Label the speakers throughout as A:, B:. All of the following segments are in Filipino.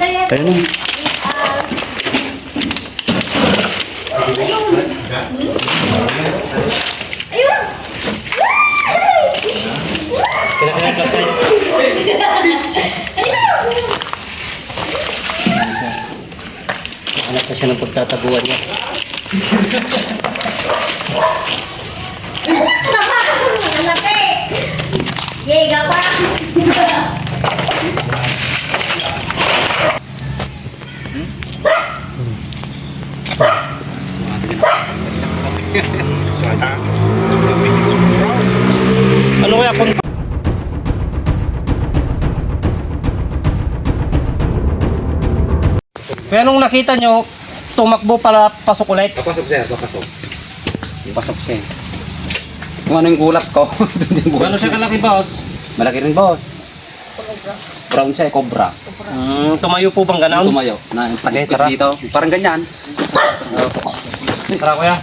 A: Ayun.
B: Ayun. Ayun.
A: Kinakain ka sa'yo. Hanap na siya ng pagtataguan niya.
B: Anak eh. Yay, gapa.
A: Ano kaya kung... Kaya nung nakita nyo, tumakbo para pasok ulit.
C: Papasok sir, papasok. Papasok siya. Kung ano yung gulat ko.
A: Gano'n siya kalaki, boss?
C: Malaki rin boss. Brown siya, cobra.
A: Tumayo po bang gano'n?
C: Tumayo. Na yung
A: Okay,
C: palikpit
A: tara.
C: dito. Parang ganyan.
A: Tara, kuya.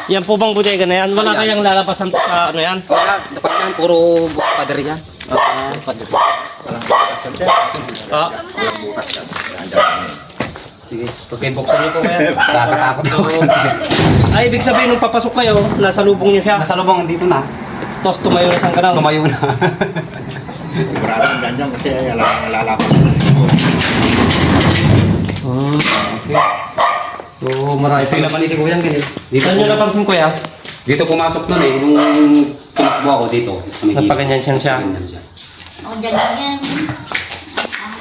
A: Yan po bang bodega na yan? Wala
C: Ayan.
A: kayang lalabasan sa ano yan?
C: Wala, dapat yan. Puro pader yan. Pader.
A: Ah, sige. Okay, buksan niyo po kaya.
C: Nakakatakot daw.
A: Ay, ibig sabihin nung papasok kayo, nasa lubong niyo siya.
C: Nasa lubong dito na.
A: Tapos tumayo na siyang gano'n.
C: Tumayo na.
D: Sigurado ang ganyan kasi lalapas.
A: Okay. So, marami.
C: Ito yung naman iti kuyang ganyan. Dito,
A: Saan nyo napansin kuya?
C: dito pumasok nun eh. Nung tumakbo ako dito. Sa may gilid.
A: Napaganyan siya.
C: Ganyan siya.
B: O, dyan yan.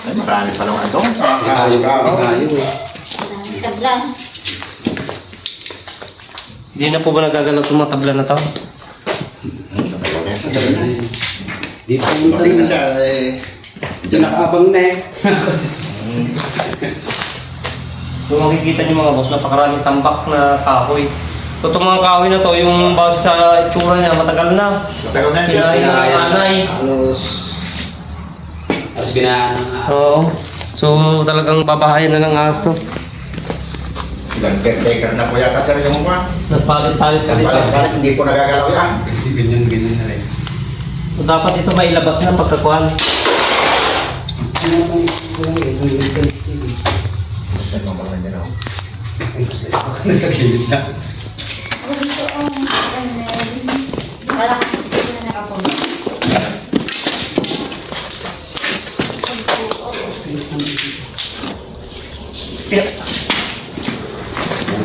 D: Ay, marami pa naman ito.
C: Ikayo eh.
B: Tabla.
A: Hindi na po ba nagagalaw itong mga tabla na to?
C: Dito
D: Mating na siya eh.
C: Dito nakaabang na eh.
A: Kung makikita niyo mga boss, napakaraming tambak na kahoy. So, itong mga kahoy na to, yung base sa itsura niya, matagal na.
D: Matagal na siya.
A: Kinain ng anay.
C: Tapos binaan.
A: Oo. So, talagang babahayan na ng ahas to.
D: Ilang caretaker na po yata sir yung mga.
A: Nagpalit-palit ka dito.
D: Balik-balik, hindi po nagagalaw yan.
C: Ganyan na rin.
A: So, dapat ito mailabas na pagkakuhan.
C: Nasa gilid na.
B: Ako dito, wala kasi sila na nakapunta.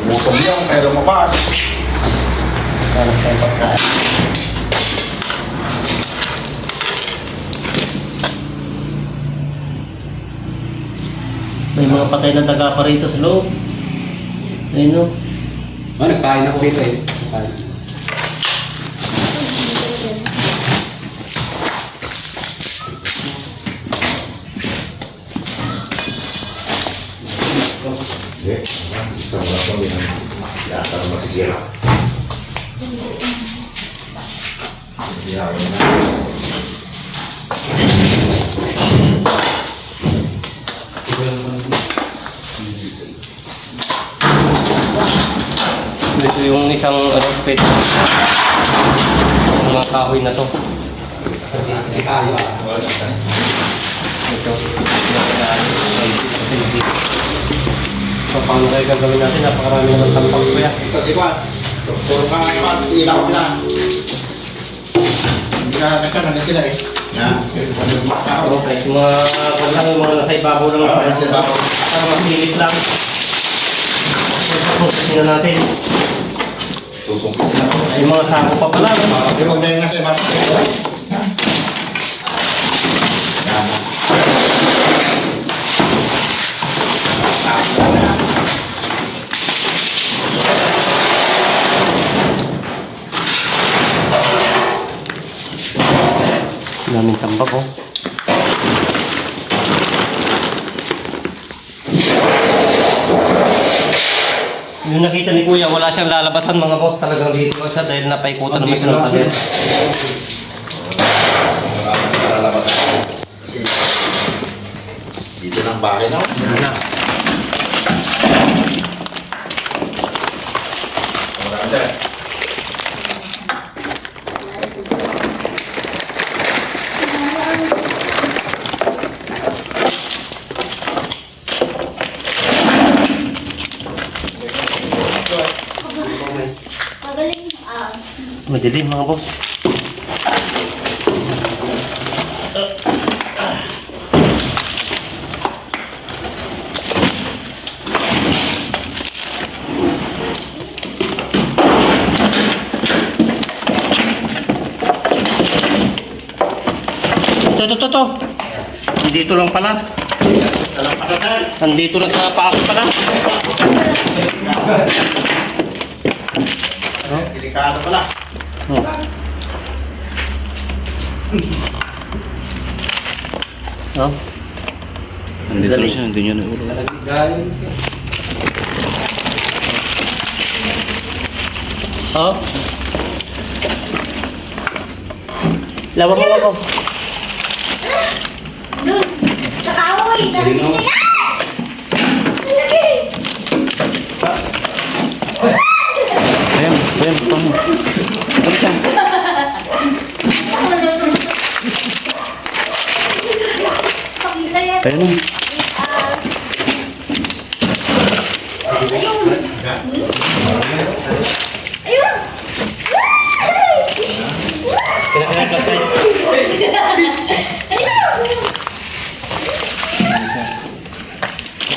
D: Bumutom yan, pero mabas.
A: Parang tayo pagkain. May mga patay na daga pa rito sa loob. Ayun o.
C: Oh, nagpain ako dito eh. Nagpain.
D: Ito ang mga pamilya. Yata ang masisira. Yawan na.
A: Ito yung isang pet. Yung mga kahoy na to.
C: Si Kayo ah.
A: Ito. So, paano kayo gagawin natin? Napakarami naman tampang kuya.
D: Ito si Juan. Puro ka ngayon, ilaw na. Hindi ka nagkaroon na sila eh. Yan. Yung mga tao.
A: Okay, yung mga lang, yung mga nasa ibabaw lang.
D: Nasa ibabaw.
A: Para masilip lang. Pupusin na natin.
D: Susungkit sila po.
A: Yung mga sako pa pala. No?
D: Pero huwag na yung nasa ibabaw. Yan. Yan.
A: Daming tambak oh. Yung nakita ni Kuya, wala siyang lalabasan mga boss. Talagang dito lang siya dahil napaikutan naman siya ng pader.
D: Dito ng bahay na.
A: Yan na.
D: Marami.
A: Madilim mga boss. Ito. Dito lang pala.
D: Alam pa sa sir.
A: Nandito lang sa paa ko pala.
D: Delikado pala.
A: Oh. Oh.
C: Nandito na siya, hindi niya na ulo.
A: Oh. Lawak ko.
B: Doon! Sa kahoy! Nalagising ka! Lagi!
C: Ayan, pang. Ano siya?
B: Pakita yan.
C: Ayun na.
B: Ayun! Ayun!
A: Kinakasay.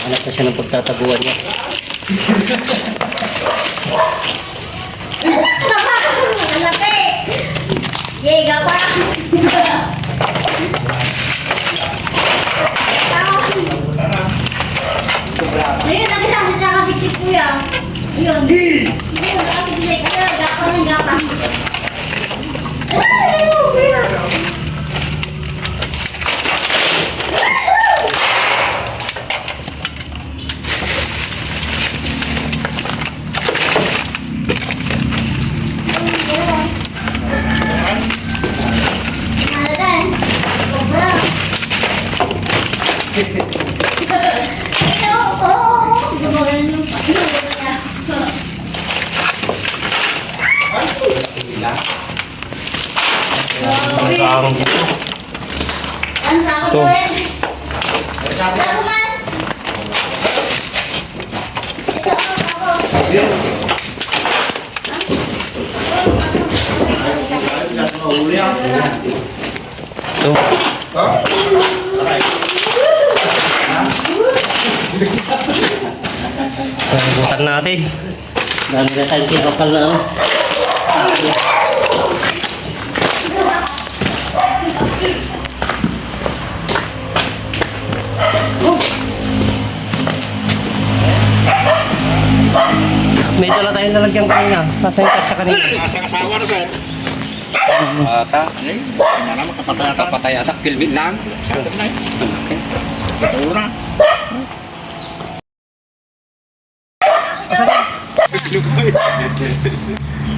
A: Hanap na siya ng pagtataguan niya.
B: Ang laki! Yega pa! Ayun, nakasiksik kuya. Ayun. Ayun, nakasiksik. Ayun, gapang ng gapang. Ayun, kuya. Maladan. Cobra. Ito, oo. Gumawa ng
A: Ang dito.
B: Ang sako
A: Ito.
B: ko eh. Sako man. Ito, ako.
D: Huli ah.
A: Ito.
D: Oh? Okay.
A: Sagutan natin. Dami na tayong kinakal na ano. May dala tayong nalagyan kanina. Nasa yung sa kanina.
D: Nasa kasawa na sir.
C: Ata.
D: Eh, wala naman kapatay ata.
C: Patay ata. Kilbit lang.
D: Sakit na eh.
C: Okay.
D: Totoo na.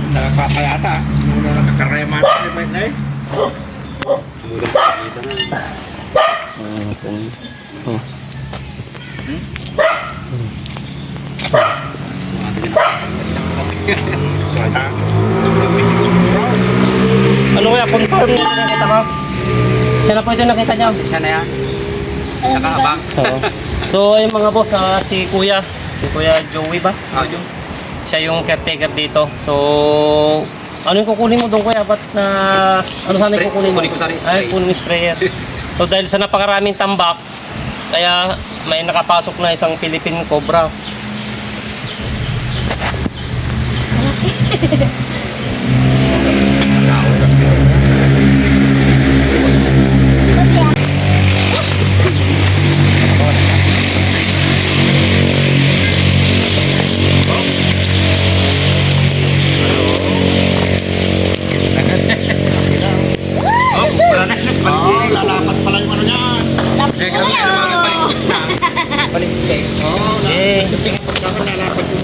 D: Nakakapay ata. Muna nakakarema na eh.
A: Oh.
D: So ata.
A: Ano kaya confirm na nakita ko? Siya na po ito nakita niya.
C: Siya na yan. Nakaabang.
A: Oo. So ayun mga boss, si Kuya Joey ba?
C: Yung
A: Siya yung caretaker dito. So ano yung kukunin mo doon kuya? Ba't na ano sana yung kukunin mo?
C: Kunin ko sana yung spray.
A: Ay, kunin yung sprayer. So dahil sa napakaraming tambak, kaya may nakapasok na isang Philippine Cobra.
D: Oh, lalapat pala yung ano niya.
C: balik check.
D: Oh,
A: Eh,
D: lalapat yung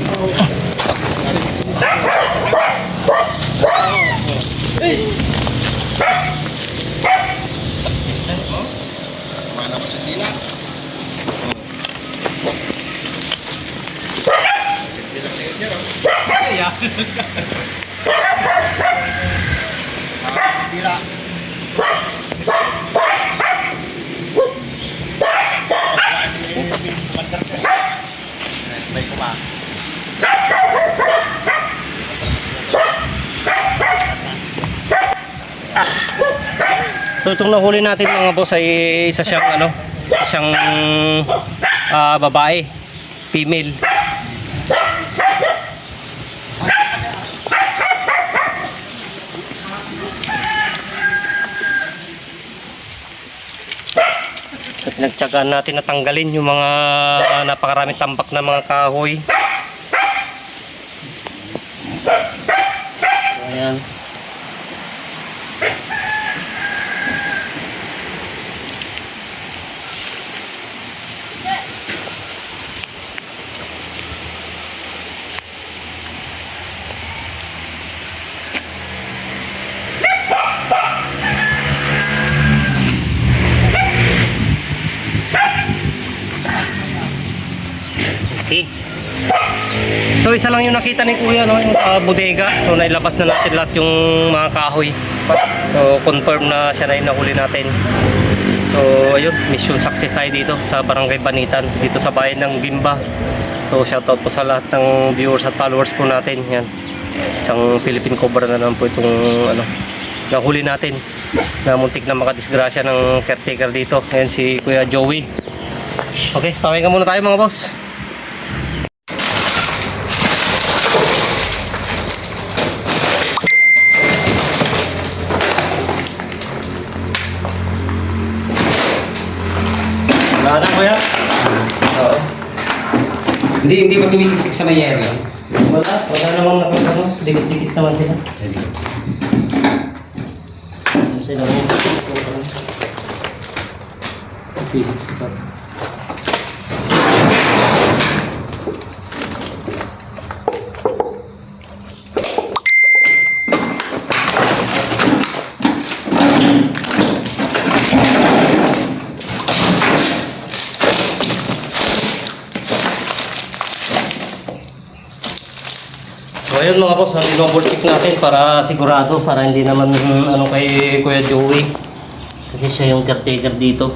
A: So itong nahuli natin mga boss ay isa siyang ano, isa siyang babae, female. So pinagtyagaan natin na tanggalin yung mga napakaraming tambak na mga kahoy. Ayan. Okay. So isa lang yung nakita ni Kuya, no, yung bodega. So nailabas na natin lahat yung mga kahoy. So confirm na siya na yung nahuli natin. So ayun, mission success tayo dito sa Barangay Banitan, dito sa bayan ng Gimba. So shoutout po sa lahat ng viewers at followers po natin. Yan. Isang Philippine Cobra na naman po itong ano, nahuli natin na muntik na makadisgrasya ng caretaker dito. Ayan si Kuya Joey. Okay, pahinga muna tayo mga boss. Wala na Kuya? Oo.
C: Hindi pa sumisiksik sa may yero yun.
A: Wala namang nakakano. Dikit-dikit naman sila. Sila rin. Physics pa. So ayun mga boss, double check natin para sigurado, para hindi naman ano kay Kuya Joey. Kasi siya yung caretaker dito.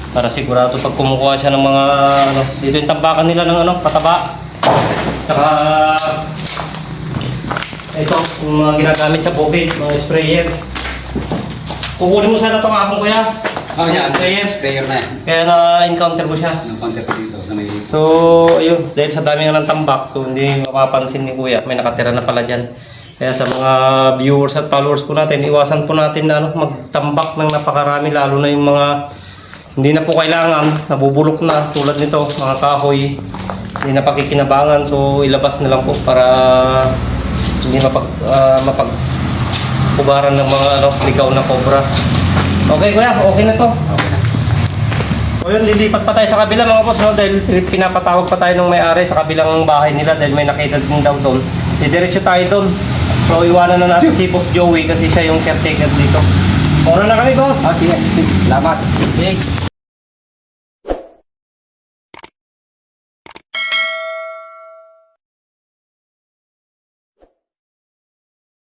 A: Para sigurado pag kumukuha siya ng mga ano, dito yung tambakan nila ng ano, pataba. Saka ito, yung mga ginagamit sa bukid, mga sprayer. Kukunin mo sana itong akong Kuya.
C: Oh, yan.
A: Sprayer.
C: Sprayer na yan.
A: Kaya na-encounter ko siya.
C: Anong counter ko dito na may...
A: So, ayun, dahil sa dami nga ng tambak, so hindi mapapansin ni Kuya, may nakatira na pala dyan. Kaya sa mga viewers at followers po natin, iwasan po natin na ano, magtambak ng napakarami, lalo na yung mga hindi na po kailangan, nabubulok na, tulad nito, mga kahoy, hindi na pakikinabangan, so ilabas na lang po para hindi mapagpugaran ng mga ano, ligaw na cobra. Okay Kuya, okay na to.
C: Okay na.
A: O yun, lilipat pa tayo sa kabila mga boss, no? Dahil pinapatawag pa tayo ng may-ari sa kabilang bahay nila dahil may nakita din daw doon. Didiretso tayo doon. So iwanan na natin si Boss Joey kasi siya yung caretaker dito. Oras na kami boss.
C: Oh, sige. Salamat.
A: Okay.